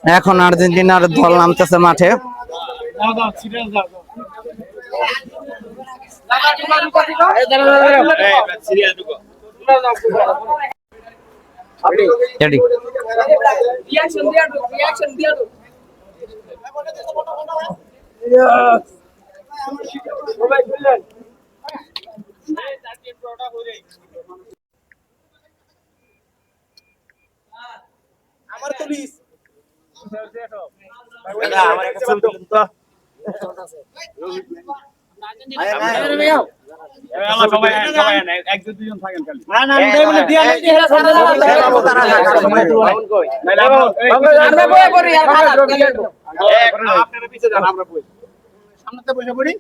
এখন আর্জেন্টিনার দল নামতেছে মাঠে। আমার তো লিস আমার একটা ছবি তুলুন তো। সবাই এক দুজন থাকেন খালি। না না বলে দিয়া নেই হেরা সামনে আমরা বই করি আর খারাপ আপনারা পিছে যান আমরা বই সামনেতে বসে পড়ি।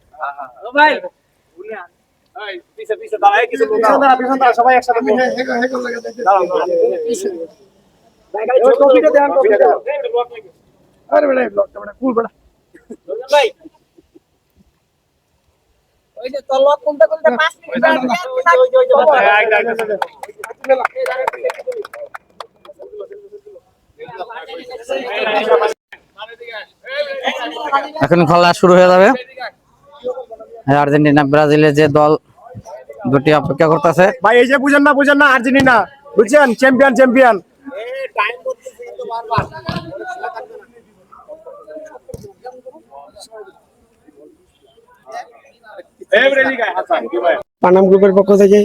ও ভাই এই পিছে পিছে দাঁড়ায় কিছু লোক পিছন দাঁড়া সবাই একসাথে বসে হেগো লাগে দাঁড়াও ভাই গাড়ি কপিটা দেন কপিটা দাও আরে বড় ব্লকটা বড় কুল বড় ভাই ওই যে তলক কোনটা কোনটা 5 মিনিট এখন খেলা শুরু হয়ে যাবে। আর্জেন্টিনা ব্রাজিলের যে দল দুটি অপেক্ষা করতেছে। ভাই এই যে বুঝেন না আর্জেন্টিনা বুঝছেন চ্যাম্পিয়ন চ্যাম্পিয়ন পানাম গ্রুপের পক্ষ থেকে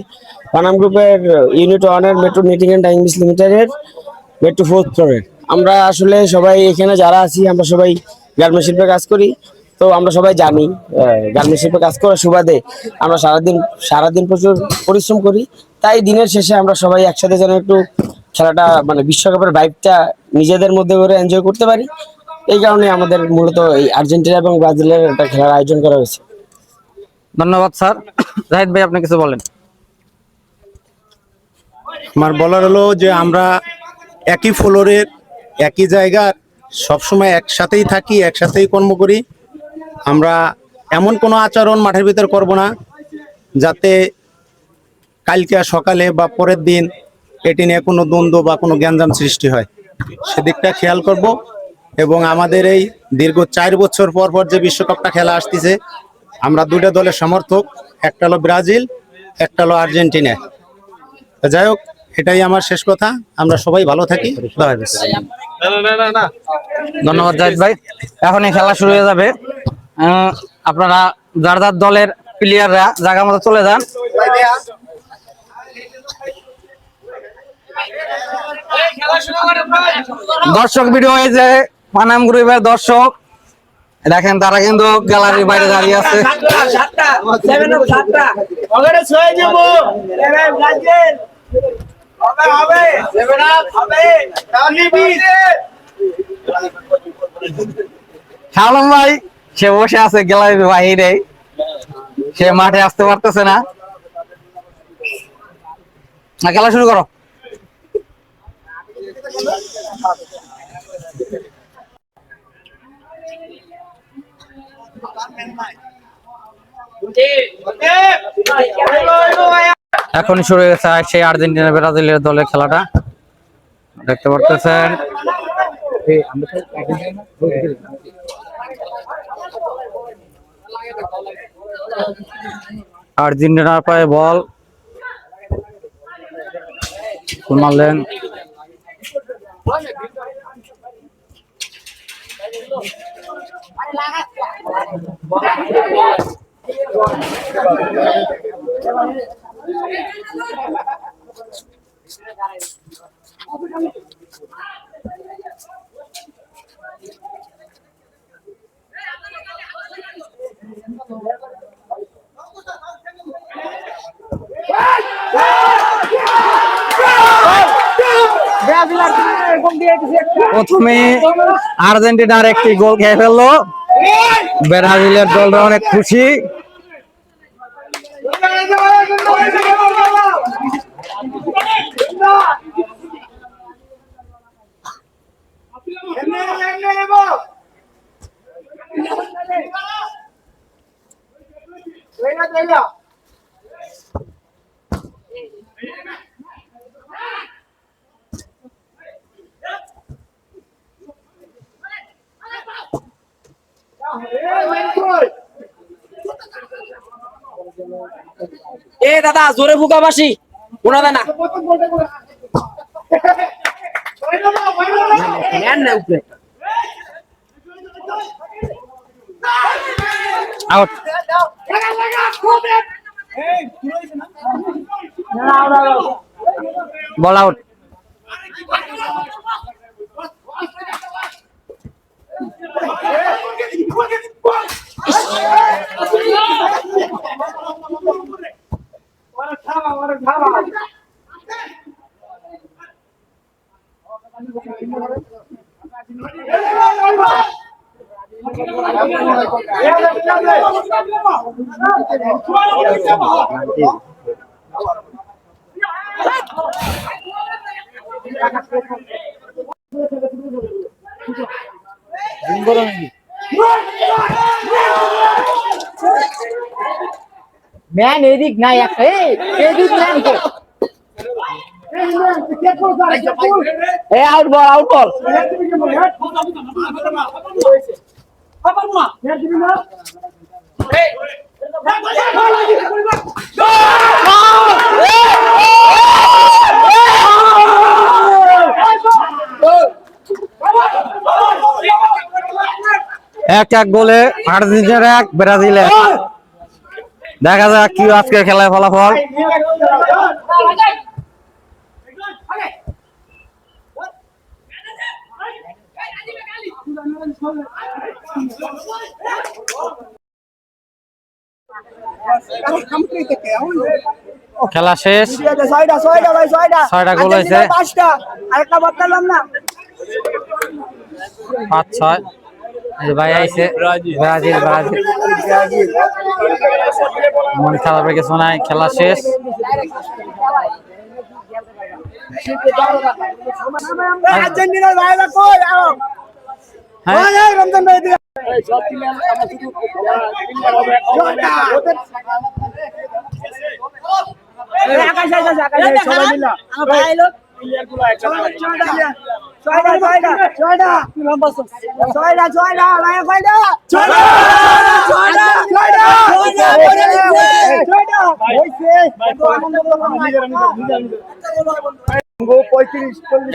পানাম গ্রুপের ইউনিট 1 এর মেট্রো নিটিং এন্ড ডাইং লিমিটেডের মেট্রো 4th ফ্লোরে আমরা আসলে সবাই এখানে যারা আছি আমরা সবাই গার্মেন্টস শিল্পে কাজ করি। তো আমরা সবাই জানি গার্মেন্টস শিল্পে কাজ করার সুবাদে আমরা সারাদিন প্রচুর পরিশ্রম করি। তাই দিনের শেষে আমরা সবাই একসাথে যেন একটু খেলাটা মানে বিশ্বকাপের ভাইবটা নিজেদের মধ্যে করে এনজয় করতে পারি। এই কারণে আমাদের মূলত এই আর্জেন্টিনা এবং ব্রাজিলের একটা খেলার আয়োজন করা হয়েছে। ধন্যবাদ স্যার। জাহিদ ভাই আপনি কিছু বলেন। আমার বলার হলো যে আমরা একই ফ্লোরের একই জায়গার সবসময় একসাথেই থাকি, একসাথেই কর্ম করি। আমরা এমন কোনো আচরণ মাঠের ভিতর করব না যাতে কালকে সকালে বা পরের দিন এটি নিয়ে কোনো দ্বন্দ্ব বা কোনো গ্যাঞ্জাম সৃষ্টি হয়, সেদিকটা খেয়াল করব। এবং আমাদের এই দীর্ঘ 4 বছর পর পর যে বিশ্বকাপটা খেলা আসতেছে, আমরা দুটো দলের সমর্থক, একটা হলো ব্রাজিল, একটা হলো আর্জেন্টিনা। যাই হোক, এটাই আমার শেষ কথা। আমরা সবাই ভালো থাকি। ধন্যবাদ জাহিদ ভাই। এখনই খেলা শুরু হয়ে যাবে। আপনারা যার যার দলের প্লেয়াররা জায়গা মতো চলে যান। দর্শক ভিডিও এই যে পানাম গ্রুপের দর্শক দেখেন, তারা কিন্তু গ্যালারির বাইরে দাঁড়িয়ে আছে। শালম ভাই সে বসে আছে গ্যালারির বাইরে, সে মাঠে আসতে পারতেছে না। খেলা শুরু করো। এখন শুরু হয়ে গেছে সেই আর্জেন্টিনা ব্রাজিলের দলের খেলাটা, দেখতে পারতেছেন। আর্জেন্টিনার পায়ে বল মারলেন। প্রথমে আর্জেন্টিনার একটি গোল খেয়ে ফেললো, ব্রাজিলের দলটা অনেক খুশি। এ দাদা জোরে ফুকা বাসি কোনা দেনা নেন না উপরে আউট বল আউট ম্যান এদিক নাই একটা এদিক ম্যান কো এ আউট বল এক গোলে আর্জেন্টিনার 1 ব্রাজিল 1 দেখা যাক কি আজকের খেলায় ফলাফল খেলা শেষ 6টা গোল হয়েছে 5-6 ভাই আইছে ব্রাজিল মন খারাপের কিছু নাই খেলা শেষ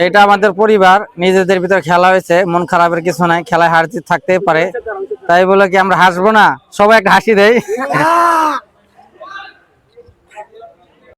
এটা আমাদের পরিবার নিজেদের ভিতর খেলা হয়েছে মন খারাপের কিছু নাই খেলায় হার জিত থাকতেই পারে তাই বলে কি আমরা হাসবো না সবাই একটা হাসি দেয়